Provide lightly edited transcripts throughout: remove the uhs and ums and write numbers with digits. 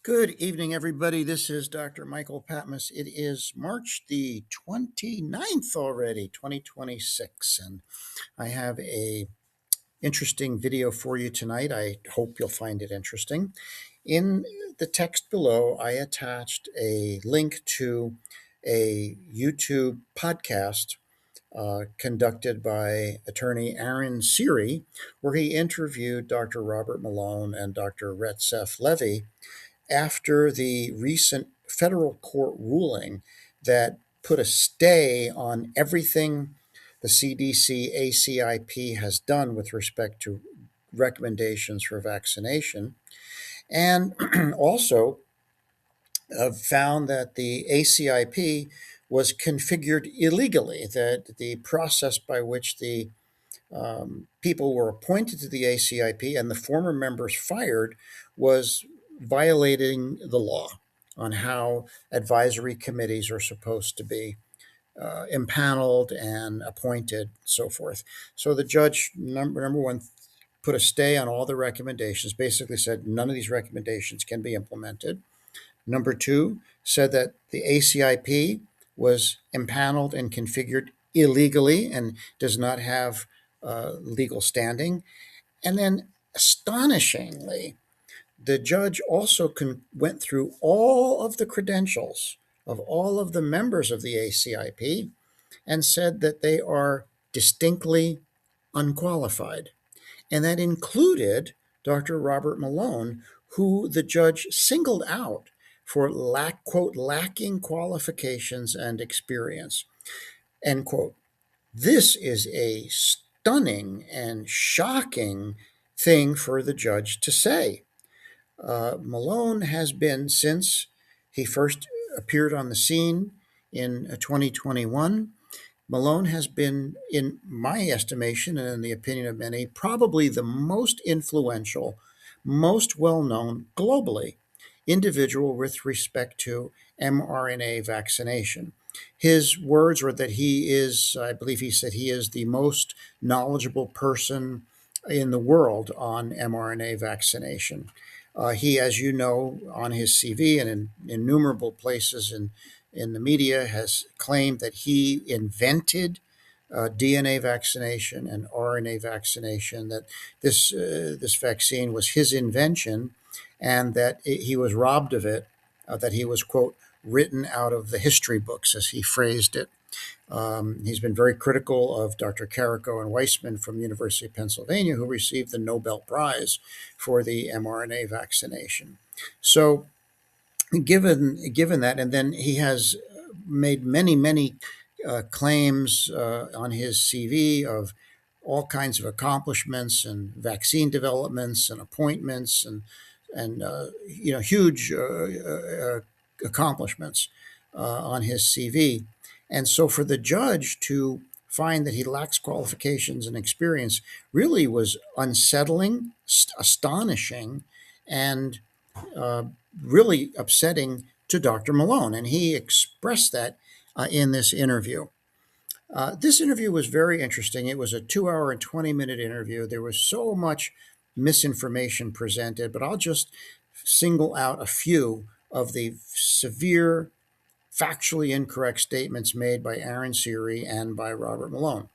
Good evening, everybody. This is Dr. Michael Patmos. It is March the 29th already, 2026, and I have a interesting video for you tonight. I hope you'll find it interesting. In the text below, I attached a link to a YouTube podcast conducted by attorney Aaron Siri, where he interviewed Dr. Robert Malone and Dr. Retzef Levy after the recent federal court ruling that put a stay on everything the CDC ACIP has done with respect to recommendations for vaccination, and also found that the ACIP was configured illegally, that the process by which the people were appointed to the ACIP and the former members fired was violating the law on how advisory committees are supposed to be impaneled and appointed, so forth. So the judge, number one, put a stay on all the recommendations, basically said none of these recommendations can be implemented. Number two, said that the ACIP was impaneled and configured illegally and does not have legal standing. And then, astonishingly, the judge also went through all of the credentials of all of the members of the ACIP and said that they are distinctly unqualified. And that included Dr. Robert Malone, who the judge singled out for quote, lacking qualifications and experience, end quote. This is a stunning and shocking thing for the judge to say. Malone has been, since he first appeared on the scene in 2021, Malone has been, in my estimation and in the opinion of many, probably the most influential, most well known globally individual with respect to mRNA vaccination. His words were that he is, I believe he said, he is the most knowledgeable person in the world on mRNA vaccination. He, as you know, on his CV and in innumerable places in the media, has claimed that he invented DNA vaccination and RNA vaccination, that this vaccine was his invention, and that he was robbed of it, that he was, quote, written out of the history books, as he phrased it. He's been very critical of Dr. Carrico and Weissman from the University of Pennsylvania, who received the Nobel Prize for the mRNA vaccination. So, given that, and then he has made many claims on his CV of all kinds of accomplishments and vaccine developments and appointments and huge accomplishments on his CV. And so for the judge to find that he lacks qualifications and experience really was unsettling, astonishing, and uh, really upsetting to Dr. Malone. And he expressed that in this interview. This interview was very interesting. It was a 2 hour and 20-minute interview. There was so much misinformation presented, but I'll just single out a few of the severe, factually incorrect statements made by Aaron Siri and by Robert Malone.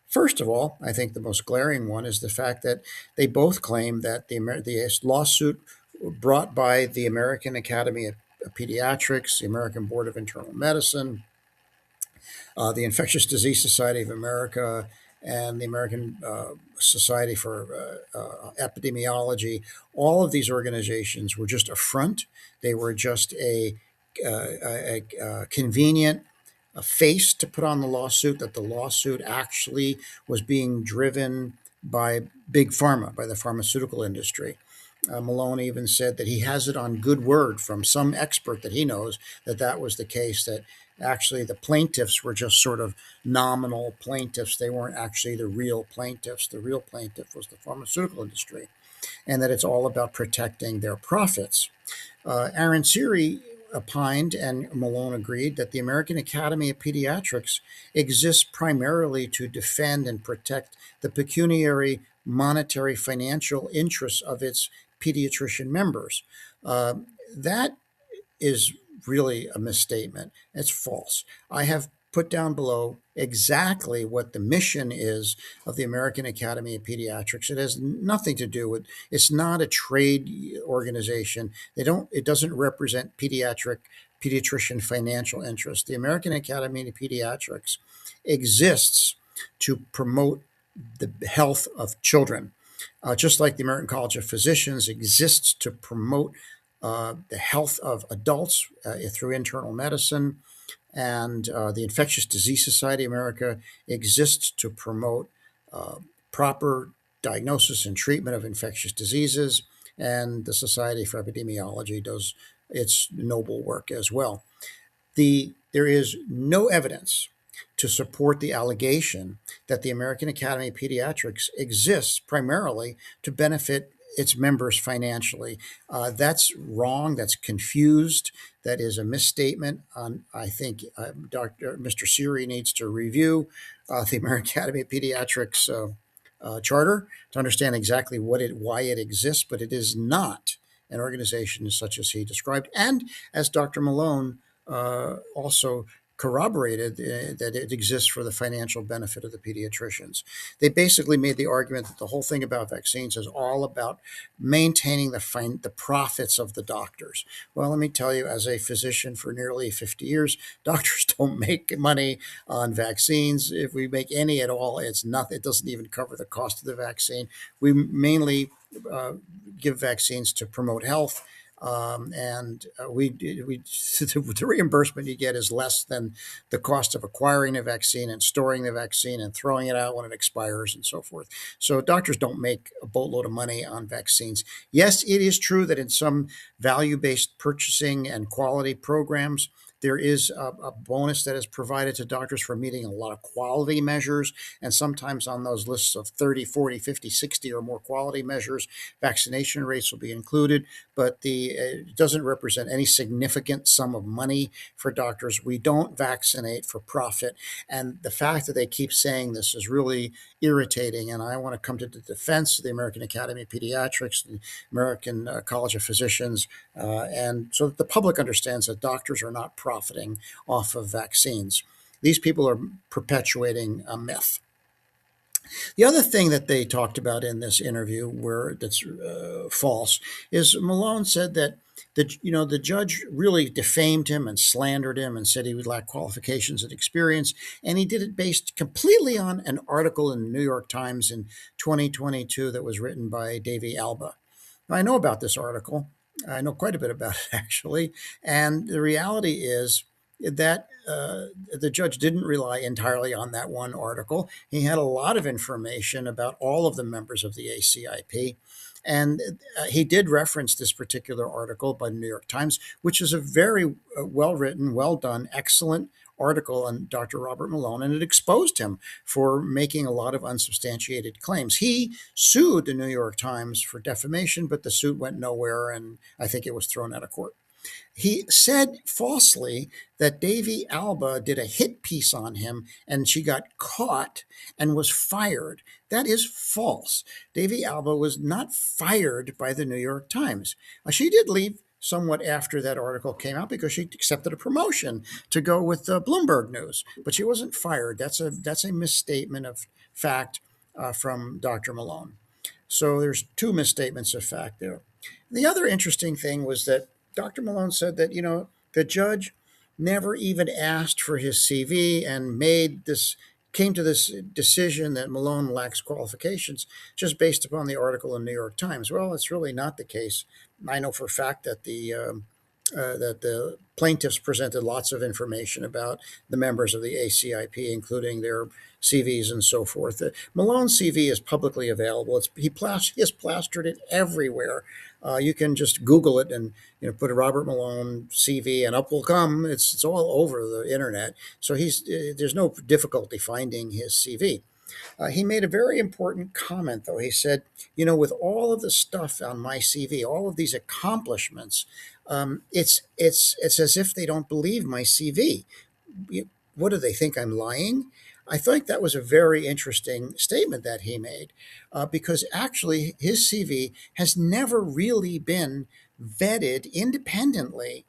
First of all, I think the most glaring one is the fact that they both claim that the lawsuit brought by the American Academy of Pediatrics, the American Board of Internal Medicine, the Infectious Disease Society of America, and the American Society for Epidemiology, all of these organizations were just a front. They were just a convenient face to put on the lawsuit, that the lawsuit actually was being driven by big pharma, by the pharmaceutical industry. Malone even said that he has it on good word from some expert that he knows that was the case, that actually the plaintiffs were just sort of nominal plaintiffs. They weren't actually the real plaintiffs. The real plaintiff was the pharmaceutical industry, and that it's all about protecting their profits. Aaron Siri opined, and Malone agreed, that the American Academy of Pediatrics exists primarily to defend and protect the pecuniary, monetary, financial interests of its pediatrician members. that is really a misstatement. It's false. I have put down below exactly what the mission is of the American Academy of Pediatrics. It has nothing to do with, it's not a trade organization. It doesn't represent pediatrician financial interests. The American Academy of Pediatrics exists to promote the health of children. Just like the American College of Physicians exists to promote the health of adults through internal medicine, and the Infectious Disease Society of America exists to promote uh, proper diagnosis and treatment of infectious diseases, and the Society for Epidemiology does its noble work as well. There is no evidence to support the allegation that the American Academy of Pediatrics exists primarily to benefit its members financially. That's wrong. That's confused. That is a misstatement. I think Mr. Siri needs to review the American Academy of Pediatrics charter to understand exactly why it exists. But it is not an organization such as he described, and as Dr. Malone also corroborated that it exists for the financial benefit of the pediatricians. They basically made the argument that the whole thing about vaccines is all about maintaining the profits of the doctors. Well, let me tell you, as a physician for nearly 50 years, doctors don't make money on vaccines. If we make any at all, it's nothing. It doesn't even cover the cost of the vaccine. We mainly give vaccines to promote health, and the reimbursement you get is less than the cost of acquiring a vaccine and storing the vaccine and throwing it out when it expires and so forth. So doctors don't make a boatload of money on vaccines. Yes, it is true that in some value-based purchasing and quality programs, there is a bonus that is provided to doctors for meeting a lot of quality measures. And sometimes on those lists of 30, 40, 50, 60 or more quality measures, vaccination rates will be included. But it doesn't represent any significant sum of money for doctors. We don't vaccinate for profit. And the fact that they keep saying this is really irritating. And I want to come to the defense of the American Academy of Pediatrics, the American College of Physicians, and so that the public understands that doctors are not profiting off of vaccines. These people are perpetuating a myth. The other thing that they talked about in this interview, where that's false, is Malone said that the judge really defamed him and slandered him and said he would lack qualifications and experience, and he did it based completely on an article in the New York Times in 2022 that was written by Davy Alba. Now, I know about this article. I know quite a bit about it, actually. And the reality is that the judge didn't rely entirely on that one article. He had a lot of information about all of the members of the ACIP. And he did reference this particular article by the New York Times, which is a very well written, well done, excellent article on Dr. Robert Malone, and it exposed him for making a lot of unsubstantiated claims. He sued the New York Times for defamation, but the suit went nowhere, and I think it was thrown out of court. He said falsely that Davy Alba did a hit piece on him and she got caught and was fired. That is false. Davy Alba was not fired by the New York Times. She did leave somewhat after that article came out because she accepted a promotion to go with Bloomberg News, but she wasn't fired. That's a misstatement of fact from Dr. Malone. So there's two misstatements of fact there. The other interesting thing was that Dr. Malone said that, the judge never even asked for his CV and came to this decision that Malone lacks qualifications just based upon the article in the New York Times. Well, it's really not the case. I know for a fact that the plaintiffs presented lots of information about the members of the ACIP, including their CVs and so forth. Malone's CV is publicly available. He has plastered it everywhere. You can just Google it and put a Robert Malone CV, and up will come. It's all over the internet. So there's no difficulty finding his CV. He made a very important comment, though. He said, with all of the stuff on my CV, all of these accomplishments, it's as if they don't believe my CV. What do they think? I'm lying? I think that was a very interesting statement that he made, because actually his CV has never really been vetted independently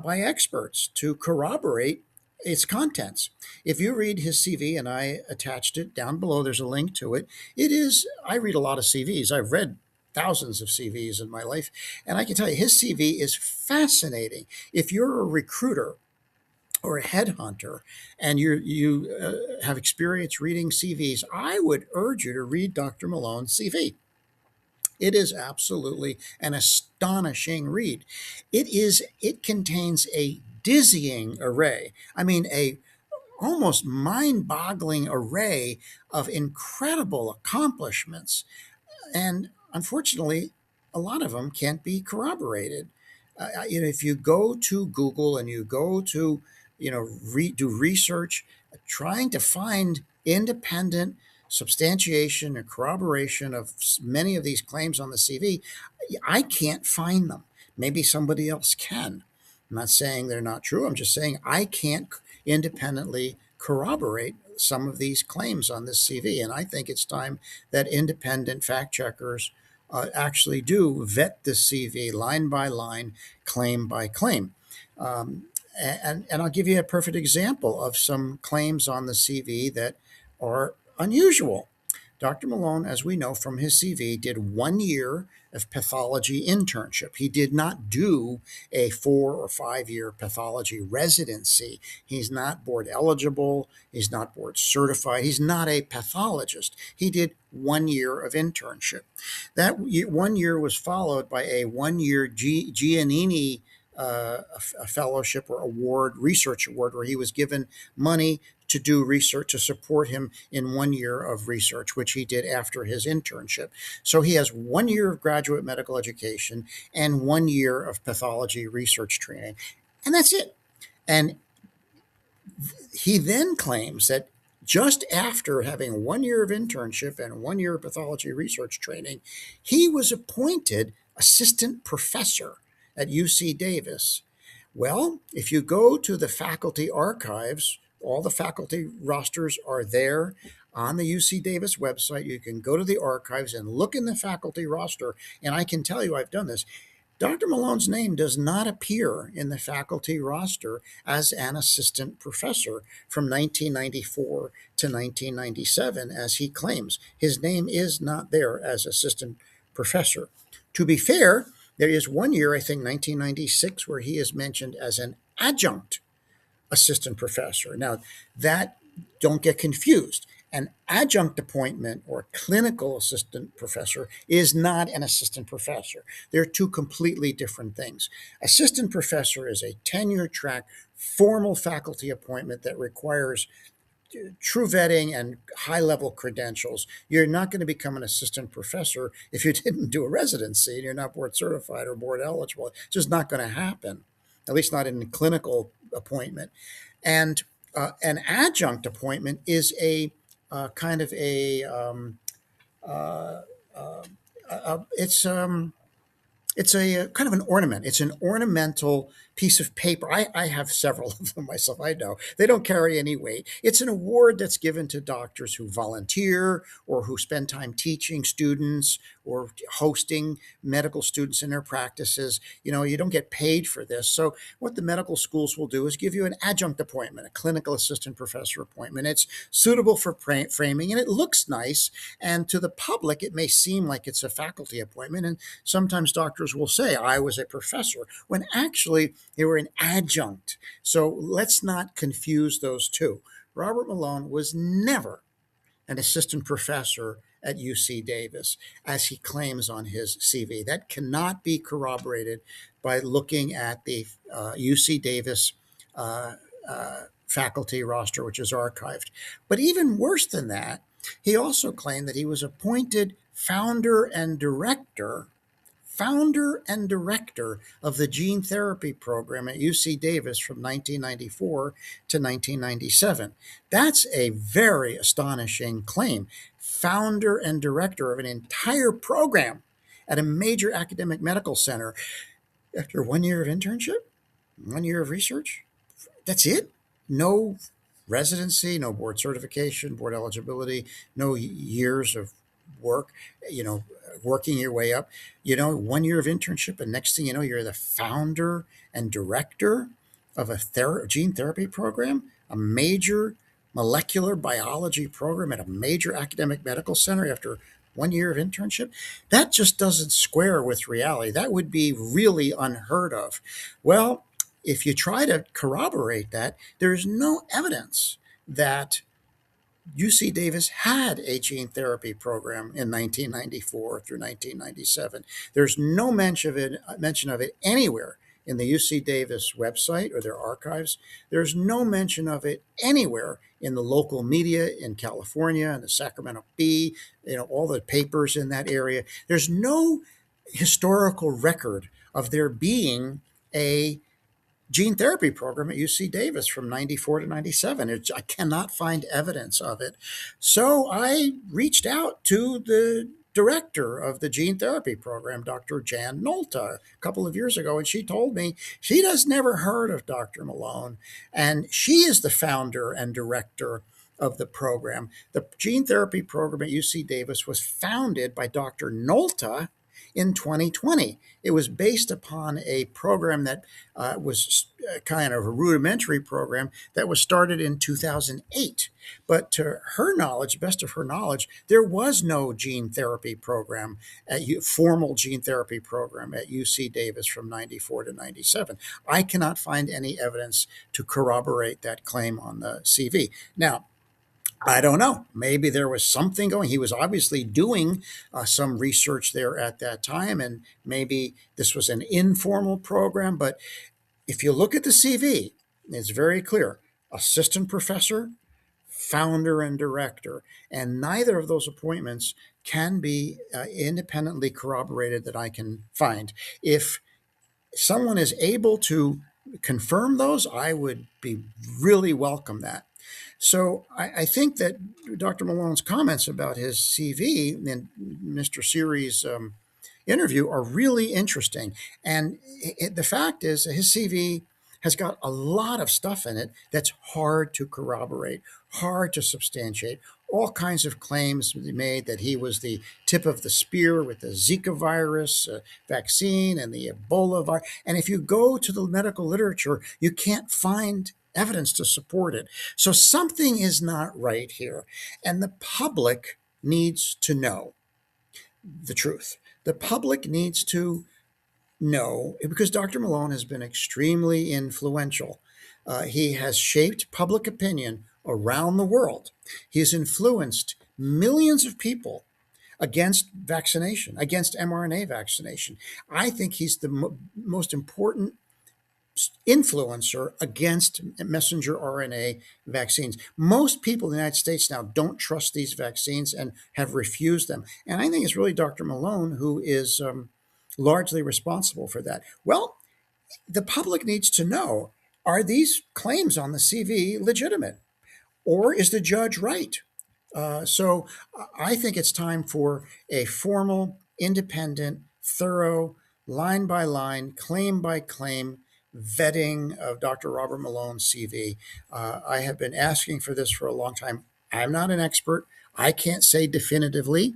by experts to corroborate its contents. If you read his CV, and I attached it down below, there's a link to it. It is, I read a lot of CVs. I've read thousands of CVs in my life, and I can tell you his CV is fascinating. If you're a recruiter or a headhunter and you have experience reading CVs, I would urge you to read Dr. Malone's CV. It is absolutely an astonishing read. It contains a dizzying array. I mean, a almost mind-boggling array of incredible accomplishments, and unfortunately, a lot of them can't be corroborated. If you go to Google and you go to, do research, trying to find independent substantiation and corroboration of many of these claims on the CV, I can't find them. Maybe somebody else can. I'm not saying they're not true. I'm just saying I can't independently corroborate some of these claims on this CV. And I think it's time that independent fact checkers actually do vet the CV line by line, claim by claim. Um, and I'll give you a perfect example of some claims on the CV that are unusual. Dr. Malone, as we know from his CV, did 1 year of pathology internship. He did not do a 4 or 5 year pathology residency. He's not board eligible. He's not board certified. He's not a pathologist. He did 1 year of internship. That 1 year was followed by a 1 year Giannini a fellowship or award, research award, where he was given money to do research to support him in 1 year of research, which he did after his internship. So he has 1 year of graduate medical education and 1 year of pathology research training. And that's it. And he then claims that just after having 1 year of internship and 1 year of pathology research training, he was appointed assistant professor at UC Davis. Well, if you go to the faculty archives, all the faculty rosters are there on the UC Davis website. You can go to the archives and look in the faculty roster. And I can tell you, I've done this. Dr. Malone's name does not appear in the faculty roster as an assistant professor from 1994 to 1997, as he claims. His name is not there as assistant professor. To be fair, there is 1 year, I think 1996, where he is mentioned as an adjunct assistant professor. Now, that, don't get confused. An adjunct appointment or clinical assistant professor is not an assistant professor. They're two completely different things. Assistant professor is a tenure track, formal faculty appointment that requires true vetting and high level credentials. You're not going to become an assistant professor if you didn't do a residency and you're not board certified or board eligible. It's just not going to happen, at least not in a clinical appointment. And an adjunct appointment is a kind of uh, uh, it's a kind of an ornament. It's an ornamental piece of paper. I have several of them myself. I know they don't carry any weight. It's an award that's given to doctors who volunteer or who spend time teaching students or hosting medical students in their practices. You don't get paid for this. So what the medical schools will do is give you an adjunct appointment, a clinical assistant professor appointment. It's suitable for framing and it looks nice. And to the public, it may seem like it's a faculty appointment. And sometimes doctors will say, I was a professor, when actually they were an adjunct. So let's not confuse those two. Robert Malone was never an assistant professor at UC Davis, as he claims on his CV. That cannot be corroborated by looking at the UC Davis faculty roster, which is archived. But even worse than that, he also claimed that he was appointed founder and director of the gene therapy program at UC Davis from 1994 to 1997. That's a very astonishing claim. Founder and director of an entire program at a major academic medical center after 1 year of internship, 1 year of research. That's it? No residency, no board certification, board eligibility, no years of work, working your way up, 1 year of internship, and next thing you know, you're the founder and director of a gene therapy program, a major molecular biology program at a major academic medical center after 1 year of internship. That just doesn't square with reality. That would be really unheard of. Well, if you try to corroborate that, there's no evidence that UC Davis had a gene therapy program in 1994 through 1997. There's no mention of it anywhere in the UC Davis website or their archives. There's no mention of it anywhere in the local media in California and the Sacramento Bee, all the papers in that area. There's no historical record of there being a gene therapy program at UC Davis from 94 to 97. I cannot find evidence of it. So I reached out to the director of the gene therapy program, Dr. Jan Nolta, a couple of years ago, and she told me she has never heard of Dr. Malone, and she is the founder and director of the program. The gene therapy program at UC Davis was founded by Dr. Nolta in 2020. It was based upon a program that was kind of a rudimentary program that was started in 2008. But to her knowledge, best of her knowledge, there was no gene therapy program, formal gene therapy program at UC Davis from 94 to 97. I cannot find any evidence to corroborate that claim on the CV. Now, I don't know. Maybe there was something going. He was obviously doing some research there at that time, and maybe this was an informal program. But if you look at the CV, it's very clear: assistant professor, founder, and director. And neither of those appointments can be independently corroborated that I can find. If someone is able to confirm those, I would be really welcome that. So I think that Dr. Malone's comments about his CV and Mr. Siri's interview are really interesting. And the fact is that his CV has got a lot of stuff in it that's hard to corroborate, hard to substantiate. All kinds of claims made that he was the tip of the spear with the Zika virus vaccine and the Ebola virus. And if you go to the medical literature, you can't find evidence to support it. So something is not right here. And the public needs to know the truth. The public needs to know, because Dr. Malone has been extremely influential. He has shaped public opinion around the world. He has influenced millions of people against vaccination, against mRNA vaccination. I think he's the most important influencer against messenger RNA vaccines. Most people in the United States now don't trust these vaccines and have refused them. And I think it's really Dr. Malone who is largely responsible for that. Well, the public needs to know, are these claims on the CV legitimate? Or is the judge right? So I think it's time for a formal, independent, thorough, line by line, claim by claim vetting of Dr. Robert Malone's CV. I have been asking for this for a long time. I'm not an expert. I can't say definitively,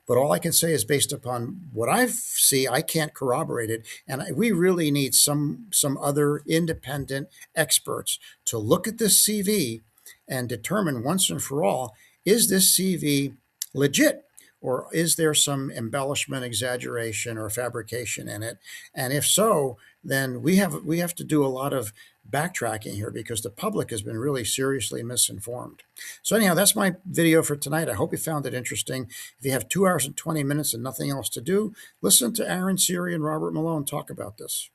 but all I can say is based upon what I see, I can't corroborate it. And we really need some other independent experts to look at this CV and determine once and for all, is this CV legit? Or is there some embellishment, exaggeration, or fabrication in it? And if so, then we have to do a lot of backtracking here because the public has been really seriously misinformed. So anyhow, that's my video for tonight. I hope you found it interesting. If you have 2 hours and 20 minutes and nothing else to do, listen to Aaron, Siri, and Robert Malone talk about this.